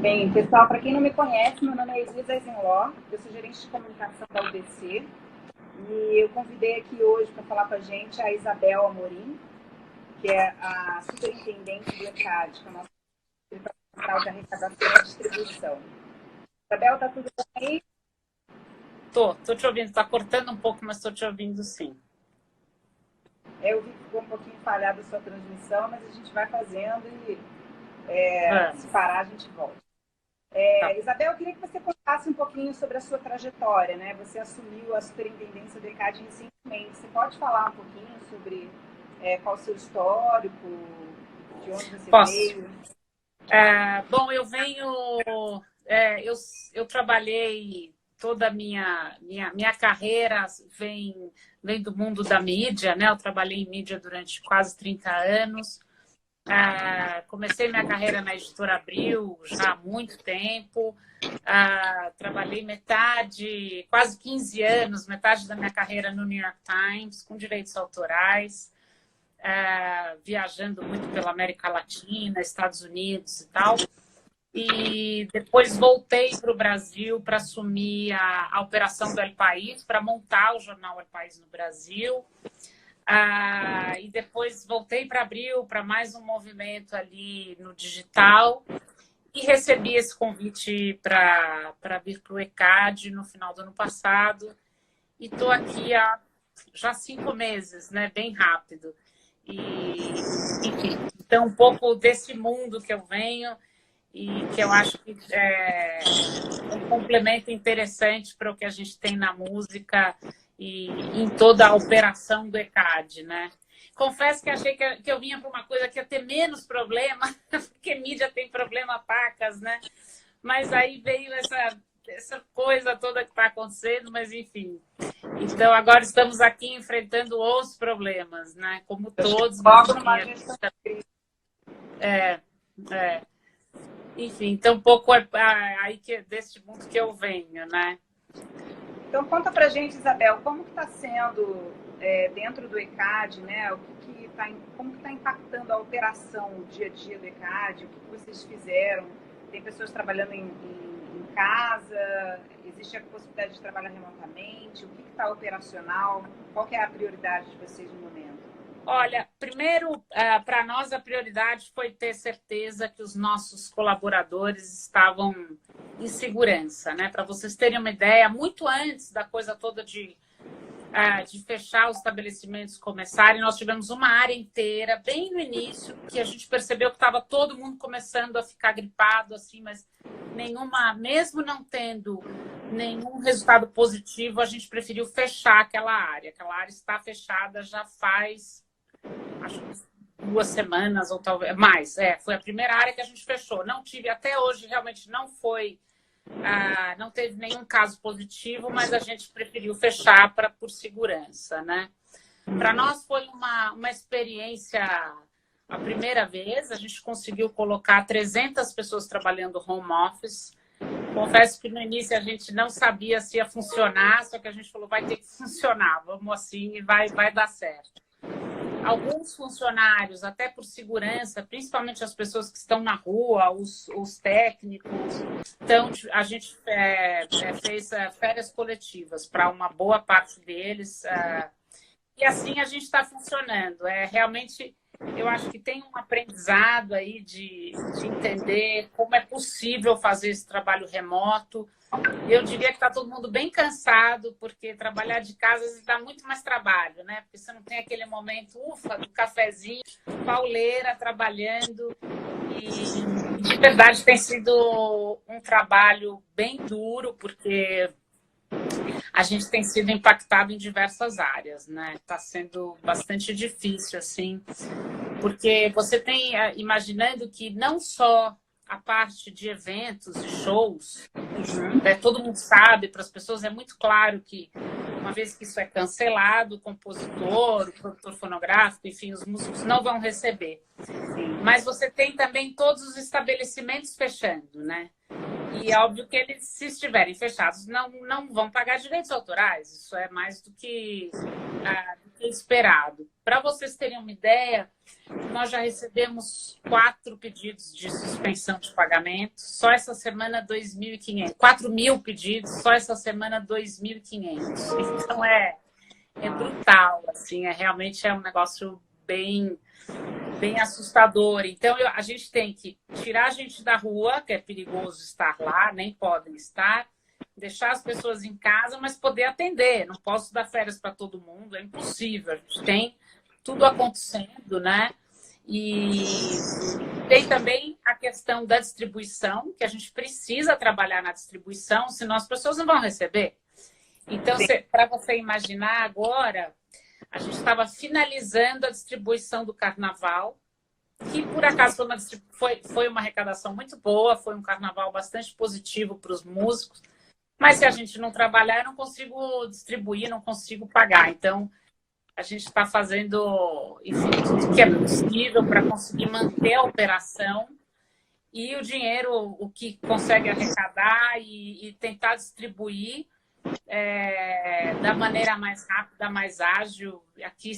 Bem, pessoal, para quem não me conhece, meu nome é Elisa Eisenló, eu sou gerente de comunicação da UBC e eu convidei aqui hoje para falar com a gente a Isabel Amorim, que é a superintendente do ECAD, que é a nossa central de arrecadação e distribuição. Isabel, tá tudo bem aí? Tô te ouvindo. Tá cortando um pouco, mas tô te ouvindo sim. Eu vi que ficou um pouquinho falhada a sua transmissão, mas a gente vai fazendo e se Vamos. parar a gente volta. Tá. Isabel, eu queria que você contasse um pouquinho sobre a sua trajetória, né? Você assumiu a superintendência do ECAD recentemente. Você pode falar um pouquinho sobre qual o seu histórico, de onde você Posso? veio? Bom, eu venho. Eu trabalhei toda a minha carreira vem do mundo da mídia, né? Eu trabalhei em mídia durante quase 30 anos. Comecei minha carreira na Editora Abril já há muito tempo. Trabalhei quase 15 anos, metade da minha carreira no New York Times, com direitos autorais, viajando muito pela América Latina, Estados Unidos e tal. E depois voltei para o Brasil para assumir a operação do El País, para montar o jornal El País no Brasil. E depois voltei para Abril, para mais um movimento ali no digital, e recebi esse convite para vir para o ECAD no final do ano passado. E estou aqui há já 5 meses, né? Bem rápido. Enfim, então um pouco desse mundo que eu venho e que eu acho que é um complemento interessante para o que a gente tem na música e em toda a operação do ECAD, né? Confesso que achei que eu vinha para uma coisa que ia ter menos problema, porque mídia tem problema pacas, né? Mas aí veio essa coisa toda que está acontecendo, mas enfim. Então agora estamos aqui enfrentando os problemas, né? Como todos, mas Logo numa enfim. gestão. É, é. Enfim, então um pouco aí desse mundo que eu venho, né? Então conta pra gente, Isabel, como que está sendo dentro do ECAD, né? Como que está impactando a operação, o dia a dia do ECAD, o que vocês fizeram? Tem pessoas trabalhando em casa? Existe a possibilidade de trabalhar remotamente? O que está operacional? Qual que é a prioridade de vocês no momento? Olha, primeiro, para nós a prioridade foi ter certeza que os nossos colaboradores estavam em segurança, né? Para vocês terem uma ideia, muito antes da coisa toda de fechar os estabelecimentos começarem, nós tivemos uma área inteira, bem no início, que a gente percebeu que estava todo mundo começando a ficar gripado, assim, mas mesmo não tendo nenhum resultado positivo, a gente preferiu fechar aquela área. Aquela área está fechada já faz, acho que 2 semanas ou talvez mais. Foi a primeira área que a gente fechou. Não tive, até hoje, realmente não foi. Não teve nenhum caso positivo, mas a gente preferiu fechar por segurança, né? Para nós foi uma experiência a primeira vez, a gente conseguiu colocar 300 pessoas trabalhando home office. Confesso que no início a gente não sabia se ia funcionar, só que a gente falou, vai ter que funcionar, vamos assim e vai dar certo. Alguns funcionários, até por segurança, principalmente as pessoas que estão na rua, os técnicos, então a gente fez férias coletivas para uma boa parte deles, e assim a gente está funcionando. Realmente, eu acho que tem um aprendizado aí de entender como é possível fazer esse trabalho remoto. Eu diria que está todo mundo bem cansado, porque trabalhar de casa dá muito mais trabalho, né? Porque você não tem aquele momento, ufa, do cafezinho, pauleira, trabalhando. E de verdade tem sido um trabalho bem duro, porque a gente tem sido impactado em diversas áreas, né? Está sendo bastante difícil, assim, porque você tem, imaginando que não só a parte de eventos e shows, todo mundo sabe, para as pessoas é muito claro que, uma vez que isso é cancelado, o compositor, o produtor fonográfico, enfim, os músicos não vão receber. Mas você tem também todos os estabelecimentos fechando, né? E é óbvio que eles, se estiverem fechados, não vão pagar direitos autorais. Isso é mais do que esperado. Para vocês terem uma ideia, nós já recebemos 4 pedidos de suspensão de pagamento. Só essa semana, 2.500. 4.000 pedidos, só essa semana, 2.500. Então, é brutal, assim, realmente é um negócio bem assustador. Então, a gente tem que tirar a gente da rua, que é perigoso estar lá, nem podem estar, deixar as pessoas em casa, mas poder atender. Não posso dar férias para todo mundo, é impossível. A gente tem tudo acontecendo, né? E tem também a questão da distribuição, que a gente precisa trabalhar na distribuição, senão as pessoas não vão receber. Então, para você imaginar agora, a gente estava finalizando a distribuição do carnaval, que por acaso foi uma arrecadação muito boa, foi um carnaval bastante positivo para os músicos, mas se a gente não trabalhar, eu não consigo distribuir, não consigo pagar. Então, a gente está fazendo, enfim, tudo que é possível para conseguir manter a operação e o dinheiro, o que consegue arrecadar e tentar distribuir da maneira mais rápida, mais ágil, aqui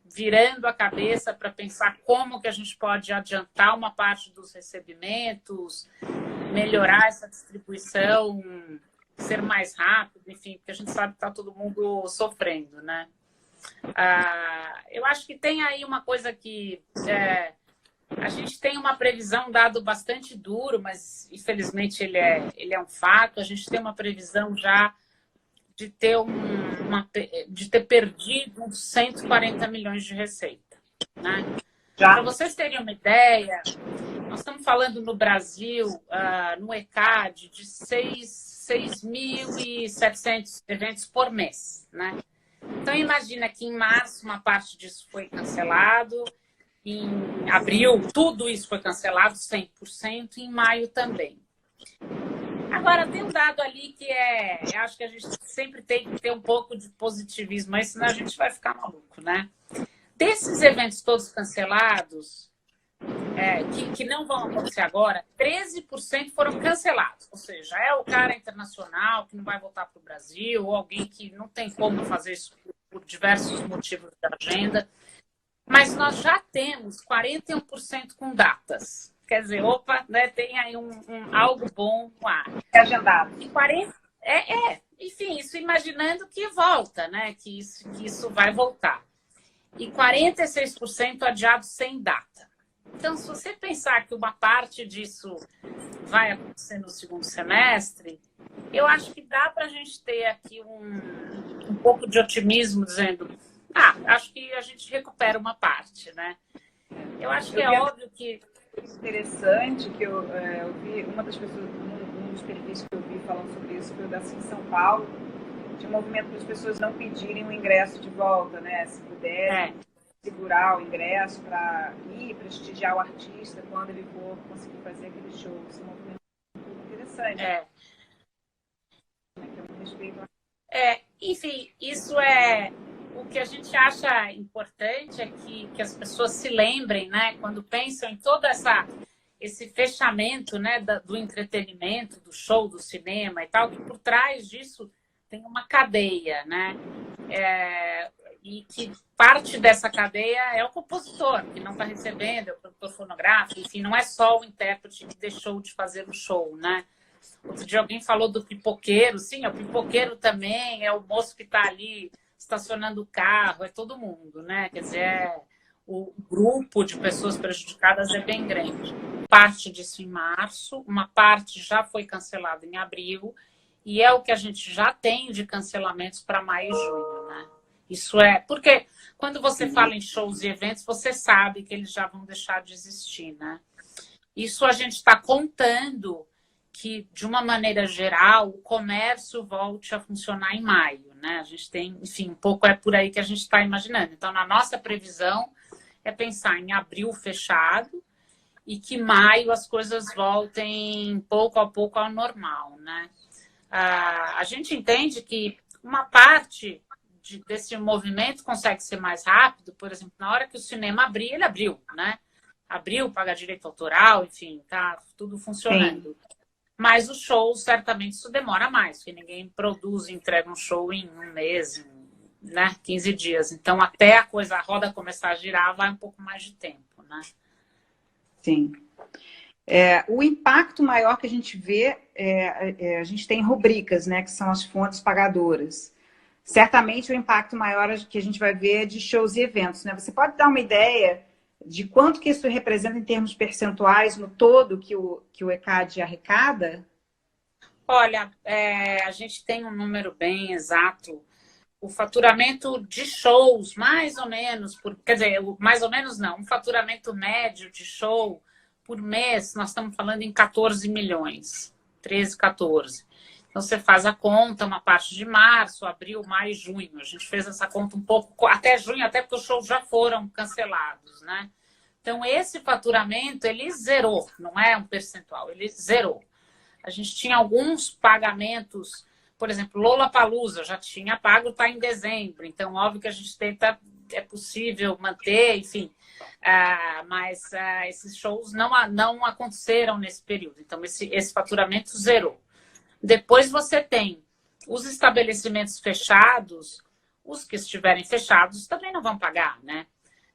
virando a cabeça para pensar como que a gente pode adiantar uma parte dos recebimentos, melhorar essa distribuição, ser mais rápido, enfim, porque a gente sabe que está todo mundo sofrendo, né? Eu acho que tem aí uma coisa que a gente tem uma previsão, um dado bastante duro, mas infelizmente ele é um fato. A gente tem uma previsão já de ter perdido uns 140 milhões de receita, né? Para vocês terem uma ideia, nós estamos falando no Brasil, no ECAD, de 6.700 eventos por mês, né? Então, imagina que em março uma parte disso foi cancelado, em abril tudo isso foi cancelado, 100%, em maio também. Agora, tem um dado ali que eu acho que a gente sempre tem que ter um pouco de positivismo, mas senão a gente vai ficar maluco, né? Desses eventos todos cancelados, que não vão acontecer agora, 13% foram cancelados. Ou seja, é o cara internacional que não vai voltar para o Brasil, ou alguém que não tem como fazer isso por diversos motivos da agenda. Mas nós já temos 41% com datas. Quer dizer, opa, né, tem aí algo bom no ar. Agendado. E 40, enfim, isso imaginando que volta, né? Que isso vai voltar. E 46% adiados sem data. Então, se você pensar que uma parte disso vai acontecer no segundo semestre, eu acho que dá para a gente ter aqui um pouco de otimismo, dizendo, acho que a gente recupera uma parte, né? Eu acho que óbvio que... Interessante que eu vi, uma das pessoas, um dos perfis que eu vi falando sobre isso foi o da Sim São Paulo, de movimento para as pessoas não pedirem o ingresso de volta, né? Se puderem segurar o ingresso para ir prestigiar o artista quando ele for conseguir fazer aquele show. Esse movimento é muito interessante. Enfim, isso é... O que a gente acha importante é que as pessoas se lembrem, né, quando pensam em todo esse fechamento, né, do entretenimento, do show, do cinema e tal, que por trás disso tem uma cadeia, né? E que parte dessa cadeia é o compositor, que não está recebendo, é o produtor fonográfico, enfim, não é só o intérprete que deixou de fazer o show, né? Outro dia alguém falou do pipoqueiro, sim, o pipoqueiro também é o moço que está ali estacionando o carro, é todo mundo, né? Quer dizer, o grupo de pessoas prejudicadas é bem grande. Parte disso em março, uma parte já foi cancelada em abril, e é o que a gente já tem de cancelamentos para maio e junho, né? Isso porque quando você fala em shows e eventos, você sabe que eles já vão deixar de existir, né? Isso a gente está contando que, de uma maneira geral, o comércio volte a funcionar em maio, né? A gente tem, enfim, um pouco por aí que a gente está imaginando. Então, na nossa previsão, é pensar em abril fechado e que maio as coisas voltem pouco a pouco ao normal, né? A gente entende que uma parte desse movimento consegue ser mais rápido, por exemplo, na hora que o cinema abrir, ele abriu, né? Abriu, paga direito autoral, enfim, tá tudo funcionando. Sim. Mas os shows, certamente, isso demora mais, porque ninguém produz e entrega um show em um mês, né, 15 dias. Então, até a roda começar a girar, vai um pouco mais de tempo, né? Sim. O impacto maior que a gente vê, a gente tem rubricas, né, que são as fontes pagadoras. Certamente o impacto maior que a gente vai ver é de shows e eventos, né? Você pode dar uma ideia de quanto que isso representa em termos percentuais no todo que o ECAD arrecada? Olha, a gente tem um número bem exato. O faturamento de shows, mais ou menos, quer dizer, mais ou menos não, um faturamento médio de show por mês, nós estamos falando em 14 milhões, 13, 14. Então, você faz a conta, uma parte de março, abril, maio, junho. A gente fez essa conta um pouco, até junho, até porque os shows já foram cancelados, né? Então, esse faturamento, ele zerou, não é um percentual, ele zerou. A gente tinha alguns pagamentos, por exemplo, Lollapalooza já tinha pago, está em dezembro. Então, óbvio que a gente tenta, é possível manter, enfim. Mas esses shows não aconteceram nesse período. Então, esse faturamento zerou. Depois você tem os estabelecimentos fechados, os que estiverem fechados também não vão pagar, né?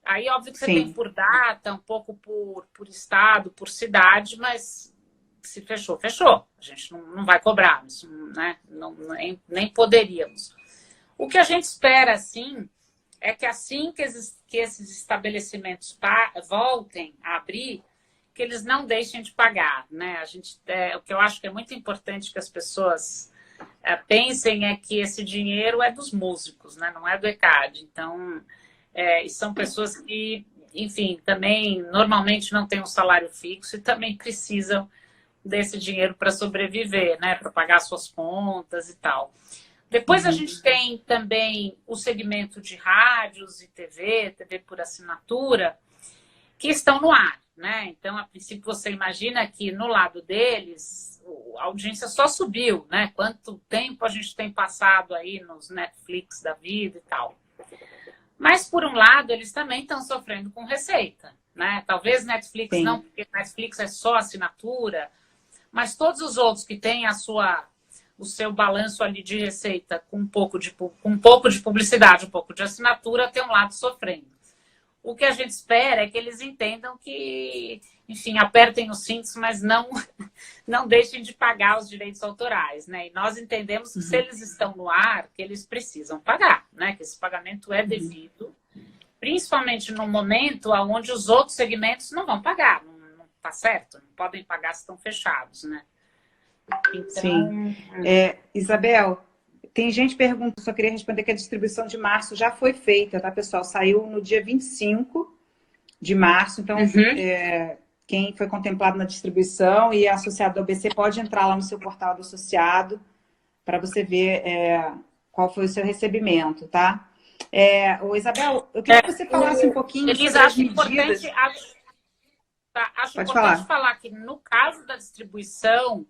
Aí, óbvio que você tem por data, um pouco por estado, por cidade, mas se fechou, fechou. A gente não vai cobrar, isso, né? Nem poderíamos. O que a gente espera, assim, é que assim que esses estabelecimentos voltem a abrir, que eles não deixem de pagar, né? O que eu acho que é muito importante que as pessoas pensem é que esse dinheiro é dos músicos, né? Não é do ECAD. Então, e são pessoas que, enfim, também normalmente não têm um salário fixo e também precisam desse dinheiro para sobreviver, né? Para pagar suas contas e tal. Depois a gente tem também o segmento de rádios e TV por assinatura, que estão no ar, né? Então, a princípio, você imagina que no lado deles, a audiência só subiu, né? Quanto tempo a gente tem passado aí nos Netflix da vida e tal. Mas, por um lado, eles também estão sofrendo com receita, né? Talvez Netflix não, porque Netflix é só assinatura, mas todos os outros que têm o seu balanço ali de receita com um pouco de publicidade, um pouco de assinatura, tem um lado sofrendo. O que a gente espera é que eles entendam que, enfim, apertem os cintos, mas não deixem de pagar os direitos autorais, né? E nós entendemos que se eles estão no ar, que eles precisam pagar, né? Que esse pagamento é devido, principalmente no momento onde os outros segmentos não vão pagar, não tá certo? Não podem pagar se estão fechados, né? Então... Sim. Isabel, tem gente perguntando, só queria responder que a distribuição de março já foi feita, tá, pessoal? Saiu no dia 25 de março, então quem foi contemplado na distribuição e associado ao ABC pode entrar lá no seu portal do associado para você ver qual foi o seu recebimento, tá? Isabel, eu queria que você falasse um pouquinho Elisa, sobre as medidas. Acho importante falar que no caso da distribuição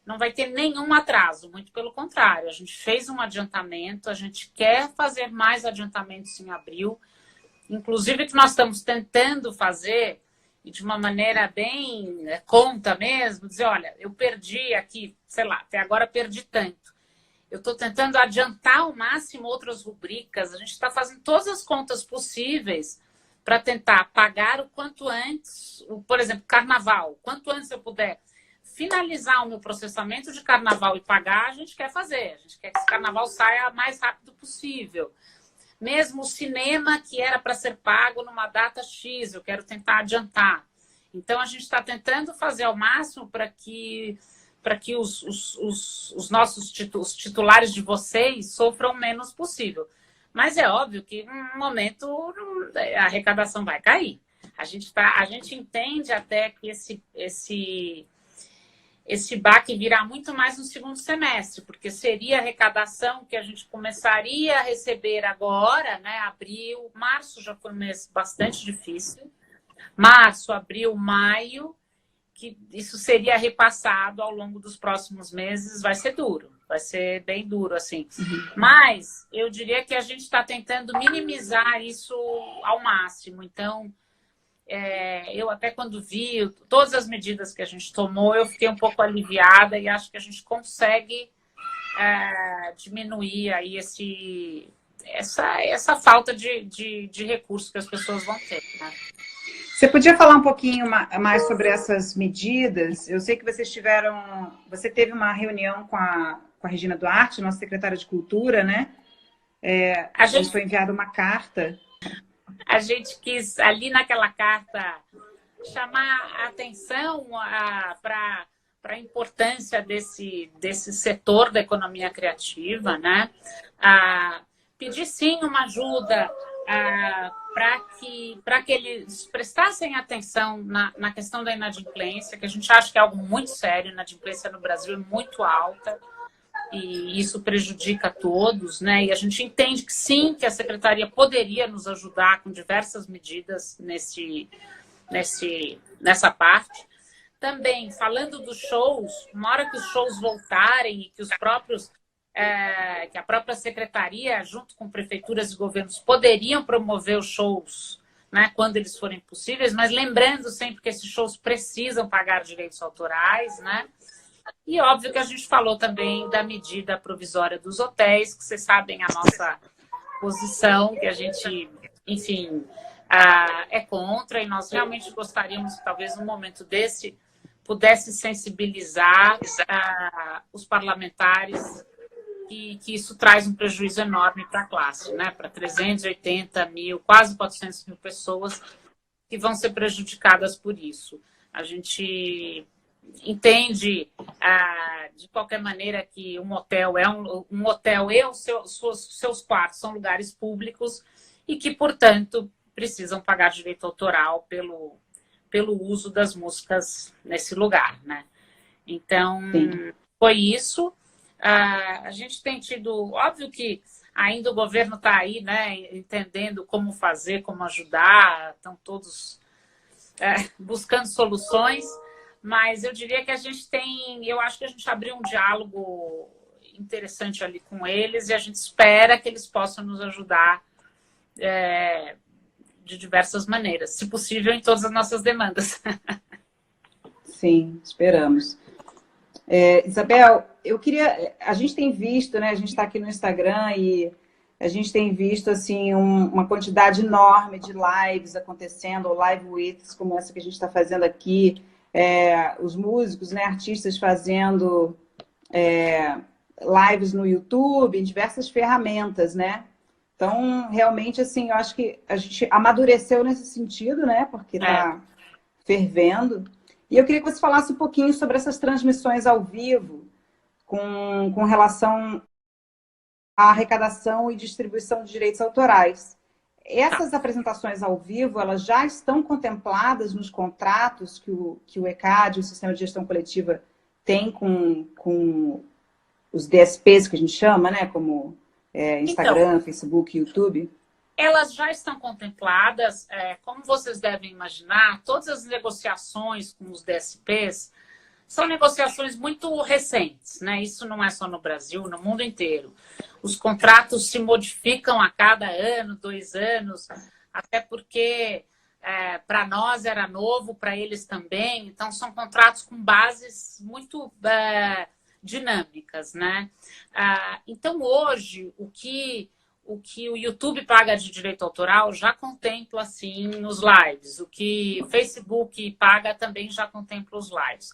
não vai ter nenhum atraso, muito pelo contrário. A gente fez um adiantamento, a gente quer fazer mais adiantamentos em abril, inclusive que nós estamos tentando fazer e de uma maneira bem conta mesmo, dizer, olha, eu perdi aqui, sei lá, até agora perdi tanto. Eu estou tentando adiantar ao máximo outras rubricas, a gente está fazendo todas as contas possíveis para tentar pagar o quanto antes, por exemplo, carnaval, quanto antes eu puder finalizar o meu processamento de carnaval e pagar, a gente quer fazer. A gente quer que esse carnaval saia o mais rápido possível. Mesmo o cinema que era para ser pago numa data X, eu quero tentar adiantar. Então, a gente está tentando fazer ao máximo para que os nossos os titulares de vocês sofram o menos possível. Mas é óbvio que, num momento, a arrecadação vai cair. A gente entende até que esse baque virá muito mais no segundo semestre, porque seria a arrecadação que a gente começaria a receber agora, né? Abril, março já foi um mês bastante difícil. Março, abril, maio, que isso seria repassado ao longo dos próximos meses, vai ser duro, vai ser bem duro, assim. Mas eu diria que a gente está tentando minimizar isso ao máximo. Então, eu até quando vi todas as medidas que a gente tomou, eu fiquei um pouco aliviada e acho que a gente consegue diminuir aí essa falta de recursos que as pessoas vão ter, né? Você podia falar um pouquinho mais sobre essas medidas? Eu sei que você teve uma reunião com a Regina Duarte, nossa secretária de Cultura, né? Foi enviada uma carta. A gente quis, ali naquela carta, chamar a atenção para a importância desse setor da economia criativa, né? Pedir sim uma ajuda para que eles prestassem atenção na questão da inadimplência, que a gente acha que é algo muito sério. A inadimplência no Brasil é muito alta e isso prejudica a todos, né? E a gente entende que sim, que a Secretaria poderia nos ajudar com diversas medidas nessa parte. Também, falando dos shows, uma hora que os shows voltarem e que que a própria secretaria, junto com prefeituras e governos, poderiam promover os shows, né, quando eles forem possíveis, mas lembrando sempre que esses shows precisam pagar direitos autorais, né? E óbvio que a gente falou também da medida provisória dos hotéis, que vocês sabem a nossa posição, que a gente, enfim, é contra, e nós realmente gostaríamos que talvez num momento desse pudesse sensibilizar os parlamentares que isso traz um prejuízo enorme para a classe, né? Para 380 mil, quase 400 mil pessoas que vão ser prejudicadas por isso. A gente entende, de qualquer maneira, que um hotel é um hotel e os seus quartos são lugares públicos e que, portanto, precisam pagar direito autoral pelo uso das músicas nesse lugar, né? Então, foi isso. A gente tem tido... Óbvio que ainda o governo está aí, né, entendendo como fazer, como ajudar, estão todos buscando soluções, mas eu diria que a gente tem... Eu acho que a gente abriu um diálogo interessante ali com eles e a gente espera que eles possam nos ajudar de diversas maneiras, se possível, em todas as nossas demandas. Sim, esperamos. Isabel, a gente tem visto, né? A gente está aqui no Instagram e a gente tem visto assim uma quantidade enorme de lives acontecendo, live weeks, como essa que a gente está fazendo aqui, os músicos, né, artistas fazendo lives no YouTube, em diversas ferramentas, né? Então, realmente, assim, eu acho que a gente amadureceu nesse sentido, né? Porque está fervendo. E eu queria que você falasse um pouquinho sobre essas transmissões ao vivo com relação à arrecadação e distribuição de direitos autorais. Essas apresentações ao vivo, elas já estão contempladas nos contratos que o ECAD, o Sistema de Gestão Coletiva, tem com os DSPs, que a gente chama, né? Como Instagram, então, Facebook, YouTube? Elas já estão contempladas. Como vocês devem imaginar, todas as negociações com os DSPs são negociações muito recentes, né? Isso não é só no Brasil, no mundo inteiro. Os contratos se modificam a cada ano, 2 anos, até porque para nós era novo, para eles também. Então, são contratos com bases muito dinâmicas, né? Então, hoje, o que o YouTube paga de direito autoral já contempla, assim, nos lives. O que o Facebook paga também já contempla os lives.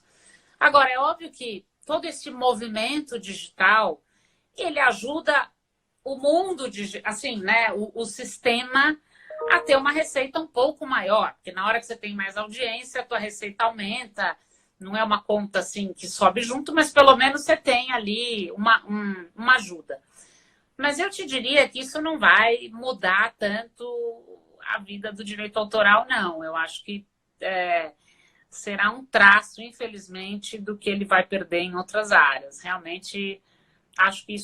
Agora, é óbvio que todo esse movimento digital, ele ajuda o mundo, assim, né, o sistema a ter uma receita um pouco maior. Porque na hora que você tem mais audiência, a tua receita aumenta. Não é uma conta, assim, que sobe junto, mas pelo menos você tem ali uma ajuda. Mas eu te diria que isso não vai mudar tanto a vida do direito autoral, não. Eu acho que será um traço, infelizmente, do que ele vai perder em outras áreas. Realmente, acho que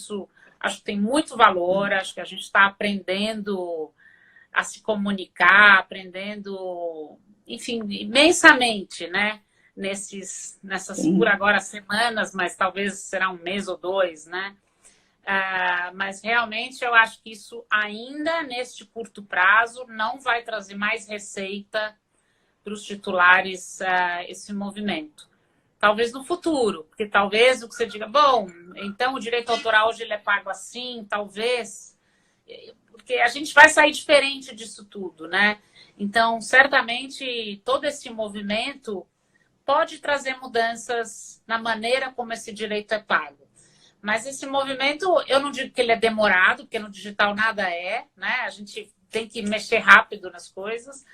tem muito valor, acho que a gente está aprendendo a se comunicar, aprendendo, enfim, imensamente, né? Nessas por agora semanas, mas talvez será 1 mês ou 2, né? Mas realmente eu acho que isso ainda neste curto prazo não vai trazer mais receita para os titulares esse movimento. Talvez no futuro, porque talvez o que você diga, bom, então o direito autoral hoje ele é pago assim, talvez porque a gente vai sair diferente disso tudo, né? Então, certamente, todo esse movimento pode trazer mudanças na maneira como esse direito é pago. Mas esse movimento, eu não digo que ele é demorado, porque no digital nada é, né? A gente tem que mexer rápido nas coisas,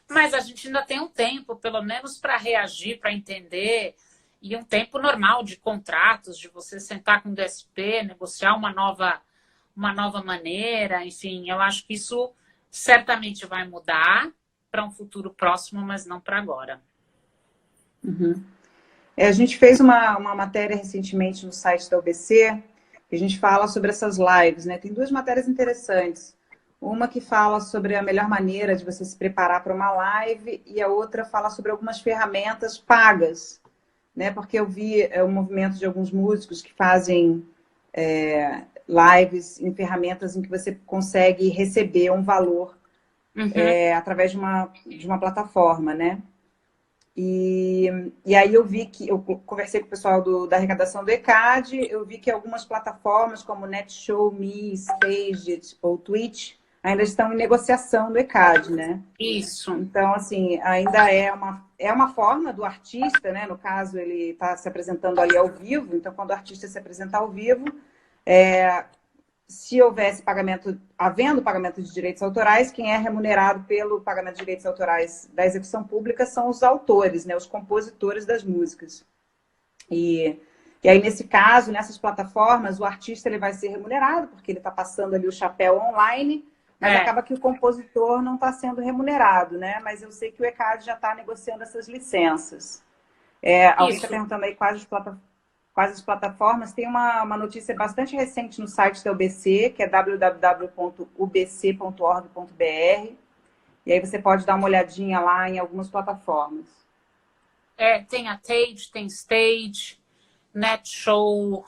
mas a gente ainda tem um tempo, pelo menos, para reagir, para entender, e um tempo normal de contratos, de você sentar com o DSP, negociar uma nova maneira, enfim, eu acho que isso certamente vai mudar para um futuro próximo, mas não para agora. Uhum. A gente fez uma matéria recentemente no site da UBC, que a gente fala sobre essas lives, né? Tem duas matérias interessantes. Uma que fala sobre a melhor maneira de você se preparar para uma live e a outra fala sobre algumas ferramentas pagas, né? Porque eu vi o movimento de alguns músicos que fazem lives em ferramentas em que você consegue receber um valor através de uma plataforma, né? E aí eu vi que, eu conversei com o pessoal da arrecadação do ECAD, eu vi que algumas plataformas como Netshow, Me, Staged ou Twitch ainda estão em negociação do ECAD, né? Isso. Então, assim, ainda é uma forma do artista, né? No caso, ele está se apresentando ali ao vivo, então quando o artista se apresenta ao vivo, se houvesse havendo pagamento de direitos autorais, quem é remunerado pelo pagamento de direitos autorais da execução pública são os autores, né, os compositores das músicas. E aí, nesse caso, nessas plataformas, o artista ele vai ser remunerado, porque ele está passando ali o chapéu online, mas acaba que o compositor não está sendo remunerado, né? Mas eu sei que o ECAD já está negociando essas licenças. Alguém está perguntando aí quais as plataformas. Tem uma notícia bastante recente no site da UBC, que é www.ubc.org.br. E aí você pode dar uma olhadinha lá em algumas plataformas. Tem a Tage, tem Stage, Netshow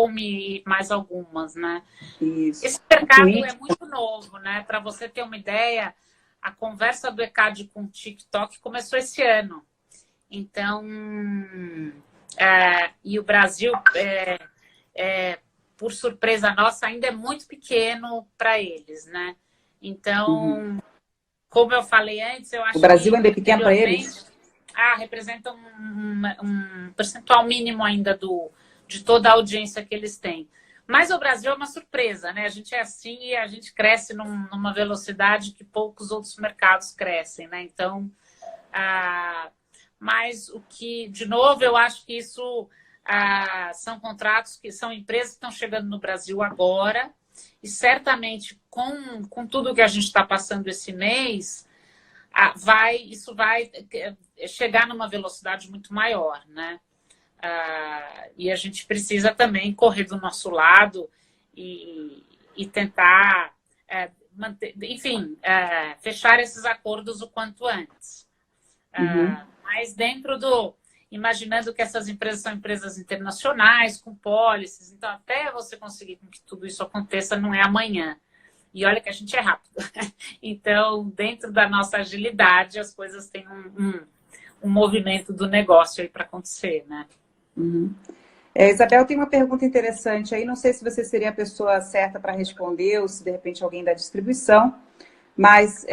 Me, mais algumas, né? Isso. Esse mercado é muito novo, né? Para você ter uma ideia, a conversa do ECAD com o TikTok começou esse ano. Então, e o Brasil, por surpresa nossa, ainda é muito pequeno para eles, né? Então, como eu falei antes, eu acho que... O Brasil ainda é pequeno para eles? Representa um percentual mínimo ainda de toda a audiência que eles têm. Mas o Brasil é uma surpresa, né? A gente é assim e a gente cresce numa velocidade que poucos outros mercados crescem, né? Então, mas o que, de novo, eu acho que isso são contratos que são empresas que estão chegando no Brasil agora e certamente com tudo que a gente está passando esse mês, isso vai chegar numa velocidade muito maior, né? E a gente precisa também correr do nosso lado e tentar manter, enfim, fechar esses acordos o quanto antes. Mas imaginando que essas empresas são empresas internacionais, com pólices, então até você conseguir que tudo isso aconteça não é amanhã. E olha que a gente é rápido. Então, dentro da nossa agilidade, as coisas têm um movimento do negócio aí para acontecer, né? Isabel, tem uma pergunta interessante aí. Não sei se você seria a pessoa certa para responder ou se de repente alguém da distribuição, mas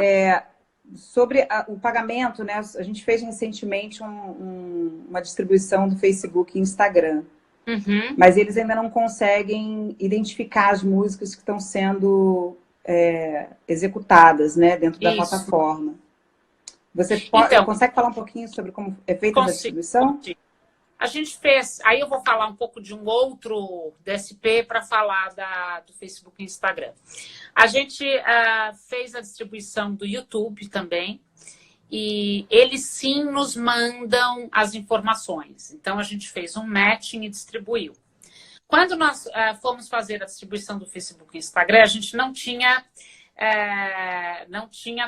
sobre o pagamento, né? A gente fez recentemente uma distribuição do Facebook e Instagram, mas eles ainda não conseguem identificar as músicas que estão sendo executadas, né, dentro da plataforma. Você consegue falar um pouquinho sobre como é feita essa distribuição? A gente fez, aí eu vou falar um pouco de um outro DSP para falar do Facebook e Instagram. A gente fez a distribuição do YouTube também, e eles sim nos mandam as informações. Então, a gente fez um matching e distribuiu. Quando nós fomos fazer a distribuição do Facebook e Instagram, a gente não tinha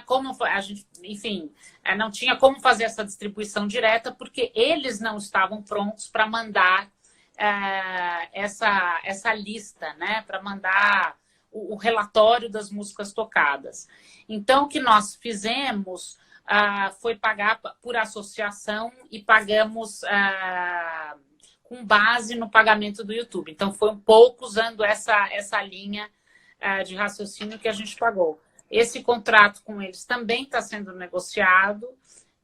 como não tinha como fazer essa distribuição direta porque eles não estavam prontos para mandar essa lista, né? Para mandar o relatório das músicas tocadas. Então, o que nós fizemos foi pagar por associação e pagamos com base no pagamento do YouTube. Então, foi um pouco usando essa linha de raciocínio que a gente pagou. Esse contrato com eles também está sendo negociado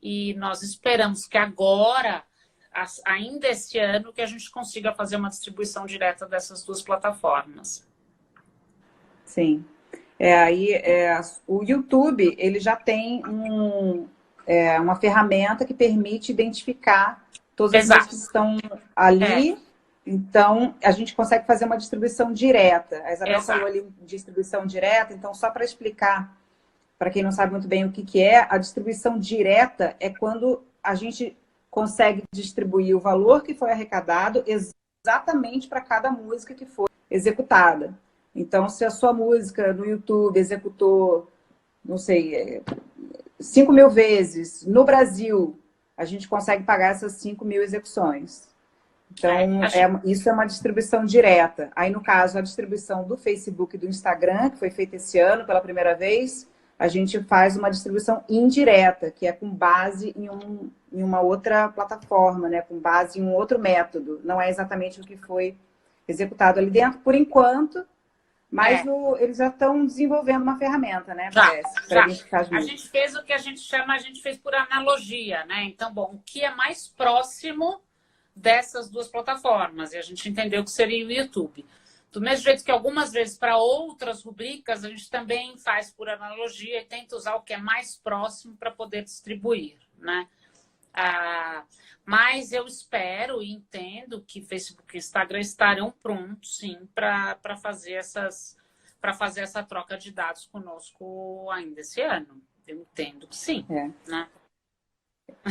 e nós esperamos que agora, ainda esse ano, que a gente consiga fazer uma distribuição direta dessas duas plataformas. Sim. O YouTube, ele já tem uma ferramenta que permite identificar todas as músicas que estão ali. Então, a gente consegue fazer uma distribuição direta. A Isabel falou ali de distribuição direta, então, só para explicar, para quem não sabe muito bem o que é, a distribuição direta é quando a gente consegue distribuir o valor que foi arrecadado exatamente para cada música que foi executada. Então, se a sua música no YouTube executou, não sei, 5.000 vezes, no Brasil, a gente consegue pagar essas 5.000 execuções. Então, isso é uma distribuição direta. Aí, no caso, a distribuição do Facebook e do Instagram, que foi feita esse ano pela primeira vez, a gente faz uma distribuição indireta, que é com base em uma outra plataforma, né? Com base em um outro método. Não é exatamente o que foi executado ali dentro, por enquanto, mas eles já estão desenvolvendo uma ferramenta, né? Parece, para identificar as músicas. A gente fez o que a gente fez por analogia, né? Então, bom, o que é mais próximo dessas duas plataformas? E a gente entendeu que seria o YouTube. Do mesmo jeito que algumas vezes para outras rubricas, a gente também faz por analogia e tenta usar o que é mais próximo para poder distribuir, né? Mas eu espero e entendo que Facebook e Instagram estarão prontos, sim, para fazer essa troca de dados conosco ainda esse ano. Eu entendo que sim, né?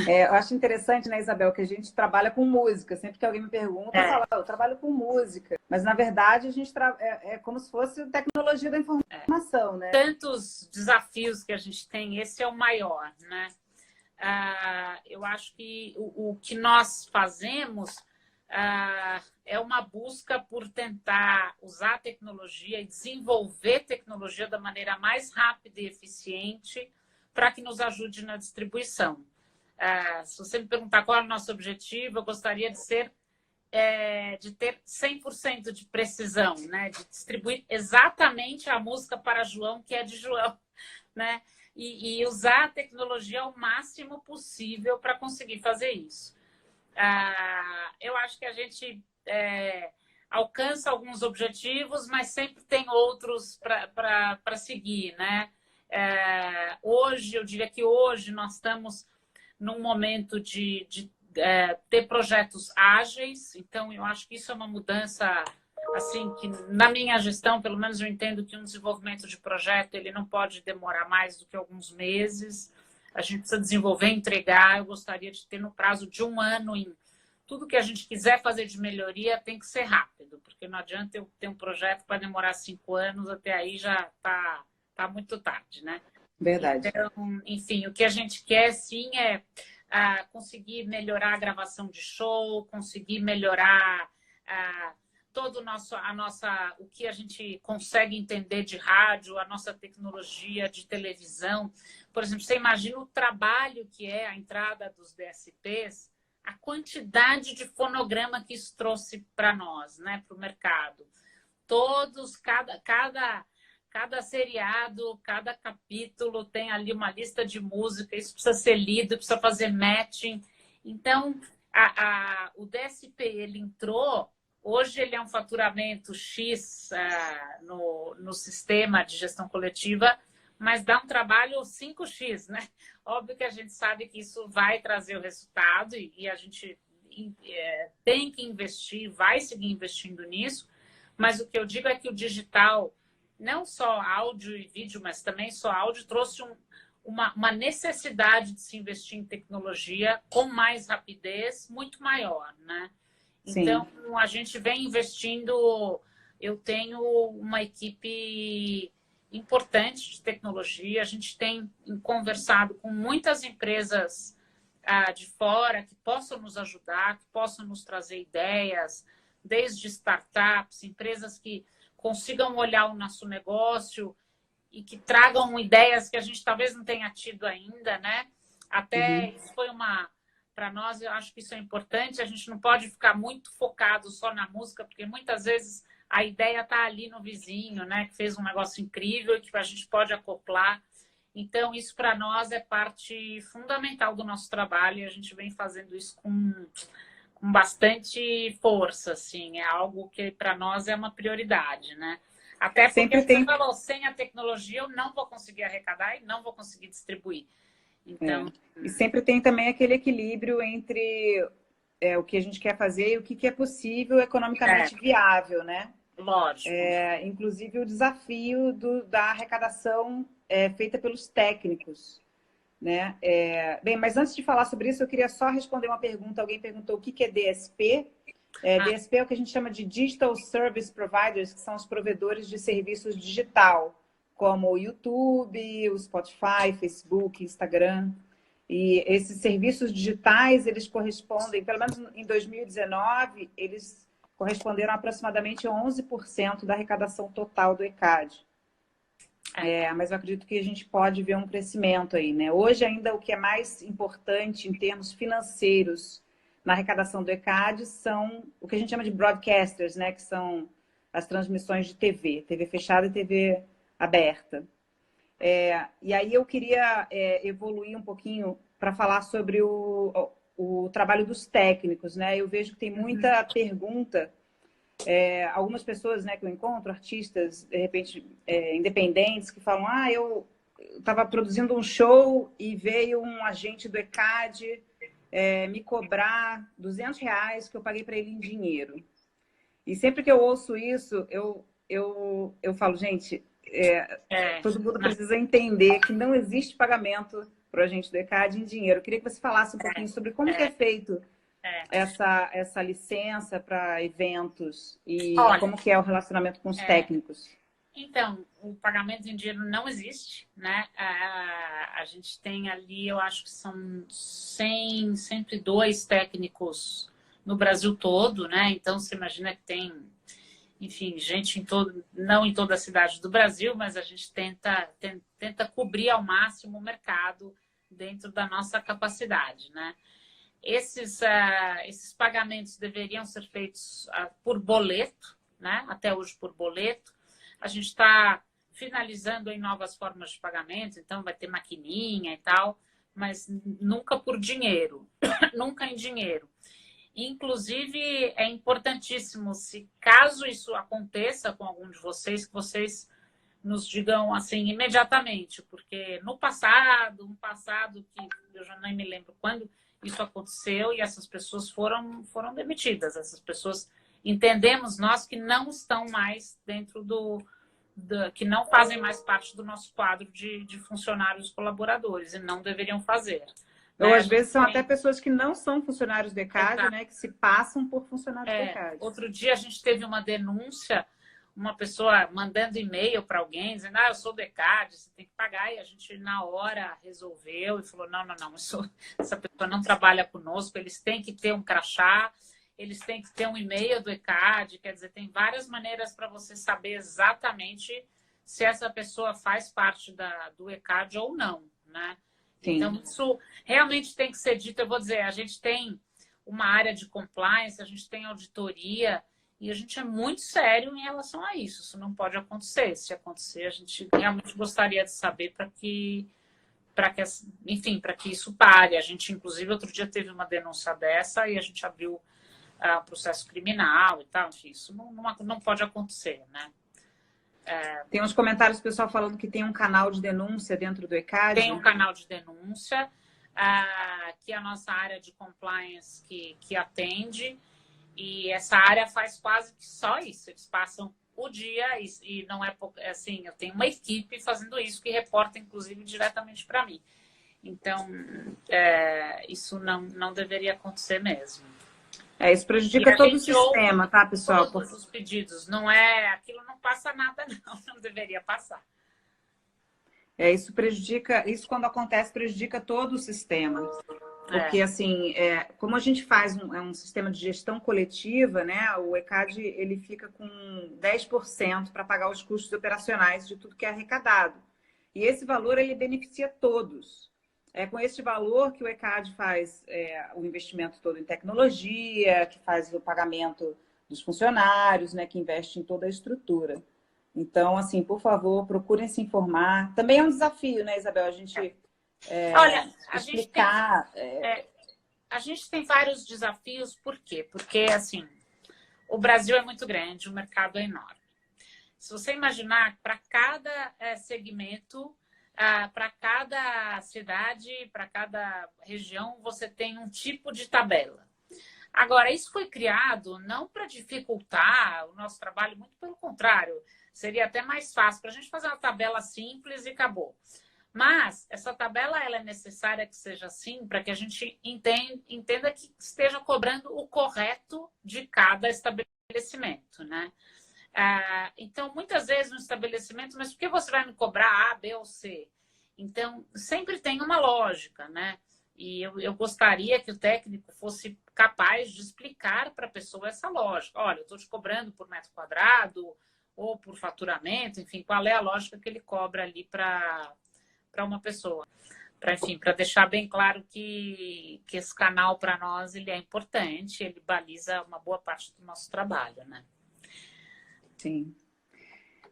Eu acho interessante, né, Isabel, que a gente trabalha com música. Sempre que alguém me pergunta, eu falo, eu trabalho com música. Mas, na verdade, a gente é como se fosse tecnologia da informação, né? Tantos desafios que a gente tem, esse é o maior, né? Eu acho que o que nós fazemos é uma busca por tentar usar a tecnologia e desenvolver tecnologia da maneira mais rápida e eficiente para que nos ajude na distribuição. Se você me perguntar qual é o nosso objetivo, eu gostaria de ter 100% de precisão, né? De distribuir exatamente a música para João, que é de João, né? E usar a tecnologia ao máximo possível para conseguir fazer isso. Eu acho que a gente alcança alguns objetivos, mas sempre tem outros para seguir, né? Hoje, eu diria que hoje nós estamos num momento de ter projetos ágeis, então eu acho que isso é uma mudança assim que na minha gestão, pelo menos eu entendo que um desenvolvimento de projeto ele não pode demorar mais do que alguns meses. A gente precisa desenvolver, entregar. Eu gostaria de ter no prazo de 1 ano em tudo que a gente quiser fazer de melhoria tem que ser rápido, porque não adianta eu ter um projeto para demorar 5 anos, até aí já tá muito tarde, né? Verdade. Então, enfim, o que a gente quer sim é conseguir melhorar a gravação de show, conseguir melhorar todo o que a gente consegue entender de rádio, a nossa tecnologia de televisão. Por exemplo, você imagina o trabalho que é a entrada dos DSPs, a quantidade de fonograma que isso trouxe para nós, né, para o mercado. Todos, cada seriado, cada capítulo tem ali uma lista de música, isso precisa ser lido, precisa fazer matching. Então, o DSP, ele entrou, hoje ele é um faturamento X no sistema de gestão coletiva, mas dá um trabalho 5x, né? Óbvio que a gente sabe que isso vai trazer o resultado e a gente tem que investir, vai seguir investindo nisso, mas o que eu digo é que o digital, não só áudio e vídeo, mas também só áudio, trouxe uma necessidade de se investir em tecnologia com mais rapidez, muito maior, né? Sim. Então, a gente vem investindo, eu tenho uma equipe importante de tecnologia, a gente tem conversado com muitas empresas de fora que possam nos ajudar, que possam nos trazer ideias, desde startups, empresas que consigam olhar o nosso negócio e que tragam ideias que a gente talvez não tenha tido ainda, né? Até isso foi para nós, eu acho que isso é importante, a gente não pode ficar muito focado só na música, porque muitas vezes a ideia está ali no vizinho, né? Que fez um negócio incrível e que a gente pode acoplar. Então, isso para nós é parte fundamental do nosso trabalho e a gente vem fazendo isso com bastante força, assim. É algo que para nós é uma prioridade, né? Até porque Sempre você tem. falou, sem a tecnologia eu não vou conseguir arrecadar e não vou conseguir distribuir. Então, E sempre tem também aquele equilíbrio entre o que a gente quer fazer e o que é possível economicamente viável, né? lógico. Inclusive o desafio da arrecadação feita pelos técnicos, né? Bem, mas antes de falar sobre isso, eu queria só responder uma pergunta. Alguém perguntou o que é DSP. DSP é o que a gente chama de Digital Service Providers, que são os provedores de serviços digital, como o YouTube, o Spotify, Facebook, Instagram. E esses serviços digitais, eles correspondem, pelo menos em 2019, eles corresponderam a aproximadamente 11% da arrecadação total do ECAD. Mas eu acredito que a gente pode ver um crescimento aí, né? Hoje ainda o que é mais importante em termos financeiros na arrecadação do ECAD são o que a gente chama de broadcasters, né? Que são as transmissões de TV fechada e TV aberta. E aí eu queria evoluir um pouquinho para falar sobre o trabalho dos técnicos, né? Eu vejo que tem muita pergunta. Algumas pessoas, né, que eu encontro, artistas, de repente, independentes, que falam: eu estava produzindo um show e veio um agente do ECAD me cobrar R$ 200 que eu paguei para ele em dinheiro. E sempre que eu ouço isso, eu falo, gente, todo mundo precisa entender que não existe pagamento para o agente do ECAD em dinheiro. Eu queria que você falasse um pouquinho sobre como que é feito essa licença para eventos e como que é o relacionamento com os técnicos. Então, o pagamento em dinheiro não existe, né? A gente tem ali, eu acho que são 100, 102 técnicos no Brasil todo, né? Então, você imagina que tem, enfim, gente não em toda a cidade do Brasil, mas a gente tenta cobrir ao máximo o mercado dentro da nossa capacidade, né? Esses pagamentos deveriam ser feitos por boleto, né? Até hoje por boleto. A gente está finalizando em novas formas de pagamento, então vai ter maquininha e tal, mas nunca por dinheiro, nunca em dinheiro. Inclusive, é importantíssimo, se caso isso aconteça com algum de vocês, que vocês nos digam assim imediatamente, porque no passado, que eu já nem me lembro quando isso aconteceu e essas pessoas foram demitidas. Essas pessoas, entendemos nós, que não estão mais dentro que não fazem mais parte do nosso quadro de funcionários colaboradores e não deveriam fazer. Ou às vezes são até pessoas que não são funcionários do ECAD, né, que se passam por funcionários do ECAD. Outro dia a gente teve uma denúncia, uma pessoa mandando e-mail para alguém, dizendo: eu sou do ECAD, você tem que pagar. E a gente, na hora, resolveu e falou: não, essa pessoa não trabalha conosco, eles têm que ter um crachá, eles têm que ter um e-mail do ECAD. Quer dizer, tem várias maneiras para você saber exatamente se essa pessoa faz parte do ECAD ou não, né? Sim. Então, isso realmente tem que ser dito. Eu vou dizer, a gente tem uma área de compliance, a gente tem auditoria, e a gente é muito sério em relação a isso. Isso não pode acontecer. Se acontecer, a gente realmente gostaria de saber para que isso pare. A gente, inclusive, outro dia teve uma denúncia dessa e a gente abriu processo criminal e tal. Enfim, isso não pode acontecer, né? Tem uns comentários do pessoal falando que tem um canal de denúncia dentro do ECAD. Tem um canal de denúncia, que é a nossa área de compliance que atende. E essa área faz quase que só isso. Eles passam o dia e não é assim, eu tenho uma equipe fazendo isso que reporta, inclusive, diretamente para mim. Então, isso não deveria acontecer mesmo. Isso prejudica todo o sistema, tá, pessoal? Todos os pedidos. Aquilo não passa nada, não deveria passar. Isso prejudica, isso quando acontece, prejudica todo o sistema. Porque, assim, como a gente faz um sistema de gestão coletiva, né? O ECAD, ele fica com 10% para pagar os custos operacionais de tudo que é arrecadado. E esse valor, ele beneficia todos. É com esse valor que o ECAD faz o investimento todo em tecnologia, que faz o pagamento dos funcionários, né, que investe em toda a estrutura. Então, assim, por favor, procurem se informar. Também é um desafio, né, Isabel, a gente Olha, explicar. A gente tem vários desafios, por quê? Porque, assim, o Brasil é muito grande, o mercado é enorme. Se você imaginar, para cada segmento, para cada cidade, para cada região, você tem um tipo de tabela. Agora, isso foi criado não para dificultar o nosso trabalho, muito pelo contrário, seria até mais fácil para a gente fazer uma tabela simples e acabou. Mas essa tabela ela é necessária que seja assim para que a gente entenda que esteja cobrando o correto de cada estabelecimento, né? Então, muitas vezes no estabelecimento, mas por que você vai me cobrar A, B ou C? Então, sempre tem uma lógica, né? E eu gostaria que o técnico fosse capaz de explicar para a pessoa essa lógica. Olha, eu estou te cobrando por metro quadrado ou por faturamento, enfim, qual é a lógica que ele cobra ali para uma pessoa. Enfim, para deixar bem claro que esse canal para nós ele é importante, ele baliza uma boa parte do nosso trabalho, né? Sim.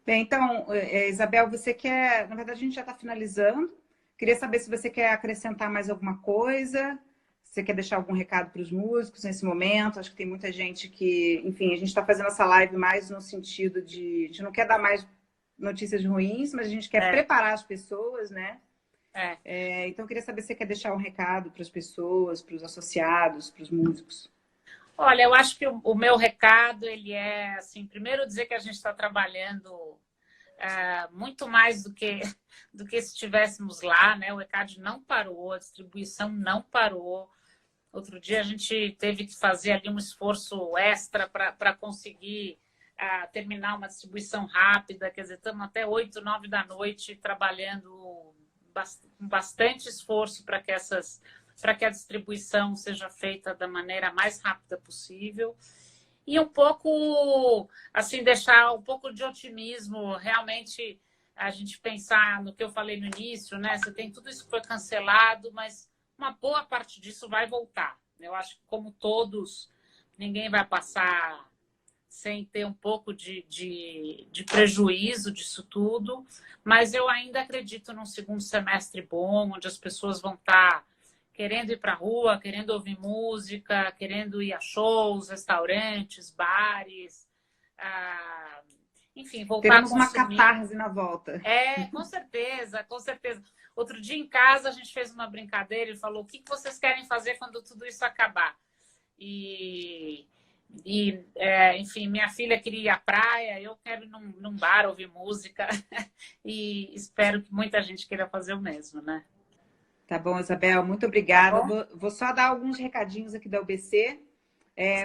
Bem, então, Isabel, você quer... Na verdade, a gente já está finalizando. Queria saber se você quer acrescentar mais alguma coisa, se você quer deixar algum recado para os músicos nesse momento. Acho que tem muita gente que... Enfim, a gente está fazendo essa live mais no sentido de... A gente não quer dar mais notícias ruins, mas a gente quer preparar as pessoas, né? Então, eu queria saber se você quer deixar um recado para as pessoas, para os associados, para os músicos. Olha, eu acho que o meu recado, ele é, assim, primeiro dizer que a gente está trabalhando muito mais do que se estivéssemos lá, né? O ECAD não parou, a distribuição não parou. Outro dia a gente teve que fazer ali um esforço extra para conseguir terminar uma distribuição rápida, quer dizer, estamos até 8, 9 da noite trabalhando com bastante esforço para que a distribuição seja feita da maneira mais rápida possível. E um pouco, assim, deixar um pouco de otimismo, realmente a gente pensar no que eu falei no início, né? Você tem tudo isso que foi cancelado, mas uma boa parte disso vai voltar. Eu acho que, como todos, ninguém vai passar sem ter um pouco de prejuízo disso tudo, mas eu ainda acredito num segundo semestre bom, onde as pessoas vão estar querendo ir para a rua, querendo ouvir música, querendo ir a shows, restaurantes, bares, enfim, voltar Teremos a consumir. uma catarse na volta. Com certeza, com certeza. Outro dia em casa a gente fez uma brincadeira e falou: o que vocês querem fazer quando tudo isso acabar? Enfim, minha filha queria ir à praia, eu quero ir num bar ouvir música e espero que muita gente queira fazer o mesmo, né? Tá bom, Isabel, muito obrigada. Tá, vou só dar alguns recadinhos aqui da UBC.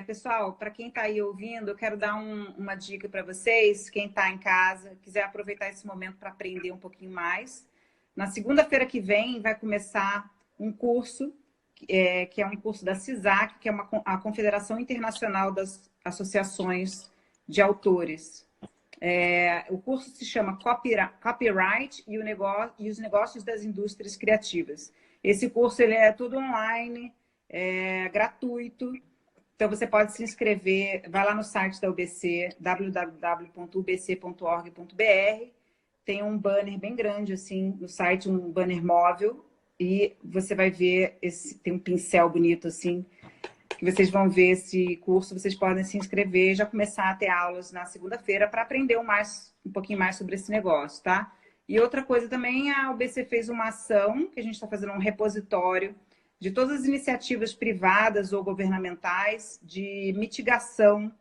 Pessoal, para quem está aí ouvindo, eu quero dar uma dica para vocês. Quem está em casa, quiser aproveitar esse momento para aprender um pouquinho mais. Na segunda-feira que vem vai começar um curso, que é um curso da CISAC, que é a Confederação Internacional das Associações de Autores. O curso se chama Copyright e os Negócios das Indústrias Criativas. Esse curso ele é todo online, gratuito. Então, você pode se inscrever, vai lá no site da UBC, www.ubc.org.br. Tem um banner bem grande, assim, no site, um banner móvel. E você vai ver, tem um pincel bonito, assim, que vocês vão ver esse curso. Vocês podem se inscrever e já começar a ter aulas na segunda-feira para aprender um pouquinho mais sobre esse negócio, tá? E outra coisa também, a UBC fez uma ação, que a gente está fazendo um repositório de todas as iniciativas privadas ou governamentais de mitigação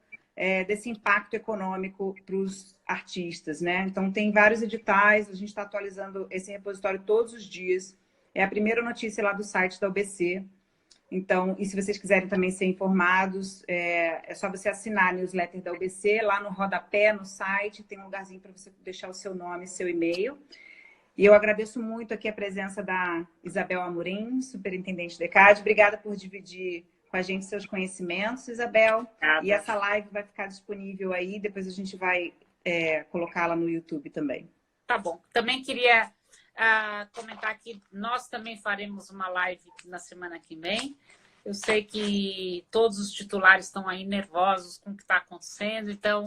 desse impacto econômico para os artistas, né? Então, tem vários editais, a gente está atualizando esse repositório todos os dias. É a primeira notícia lá do site da UBC. Então, e se vocês quiserem também ser informados, é só você assinar a newsletter da UBC, lá no rodapé, no site, tem um lugarzinho para você deixar o seu nome e seu e-mail. E eu agradeço muito aqui a presença da Isabel Amorim, superintendente do ECAD. Obrigada por dividir com a gente seus conhecimentos, Isabel. Obrigada. E essa live vai ficar disponível aí, depois a gente vai colocá-la no YouTube também. Tá bom. Também queria comentar que nós também faremos uma live na semana que vem. Eu sei que todos os titulares estão aí nervosos com o que está acontecendo, então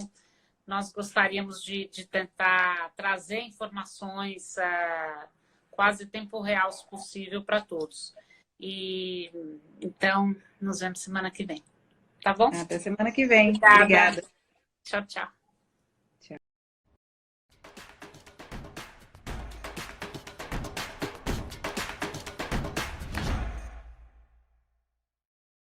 nós gostaríamos de tentar trazer informações quase tempo real, se possível, para todos. E então, nos vemos semana que vem. Tá bom? Até semana que vem. Obrigada. Obrigada. Tchau, tchau.